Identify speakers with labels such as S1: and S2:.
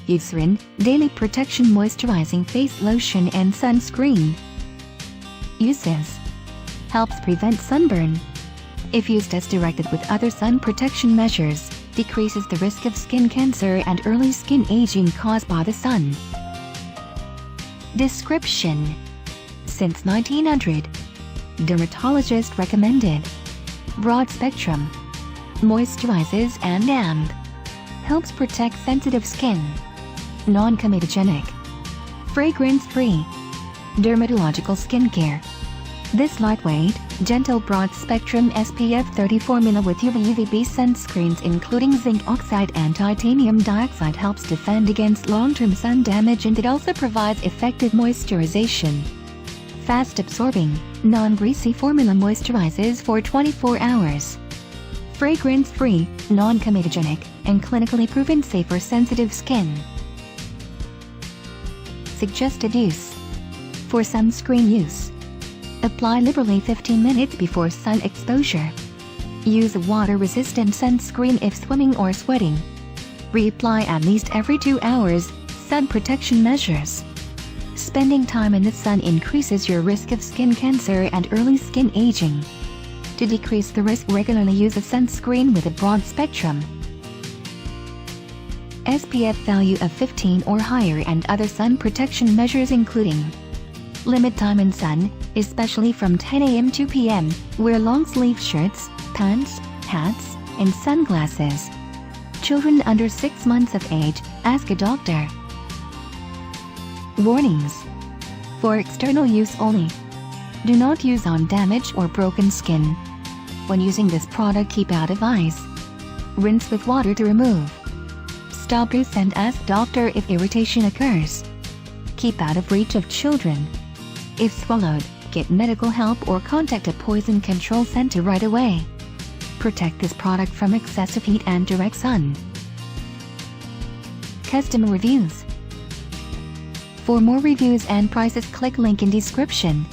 S1: Eucerin, Daily Protection Moisturizing Face Lotion and Sunscreen. Uses. Helps prevent sunburn. If used as directed with other sun protection measures, decreases the risk of skin cancer and early skin aging caused by the sun. Description. Since 1900. Dermatologist Recommended. Broad spectrum. Moisturizes and helps protect sensitive skin. Non-Comedogenic. Fragrance-free. Dermatological Skincare. This lightweight, gentle broad-spectrum SPF 30 formula with UV-UVB sunscreens including zinc oxide and titanium dioxide helps defend against long-term sun damage, and it also provides effective moisturization. Fast-absorbing, non-greasy formula moisturizes for 24 hours. Fragrance-free, non-comedogenic, and clinically proven safe for sensitive skin. Suggested use. For sunscreen use. Apply liberally 15 minutes before sun exposure. Use a water-resistant sunscreen if swimming or sweating. Reapply at least every 2 hours. Sun protection measures. Spending time in the sun increases your risk of skin cancer and early skin aging. To decrease the risk, regularly use a sunscreen with a broad spectrum SPF value of 15 or higher, and other sun protection measures including limit time in sun, especially from 10 a.m. to p.m., wear long-sleeve shirts, pants, hats, and sunglasses. Children under 6 months of age, ask a doctor. Warnings. For external use only. Do not use on damaged or broken skin. When using this product, keep out of eyes. Rinse with water to remove. Stop use and ask doctor if irritation occurs. Keep out of reach of children. If swallowed, get medical help or contact a poison control center right away. Protect this product from excessive heat and direct sun. Customer reviews. For more reviews and prices, click link in description.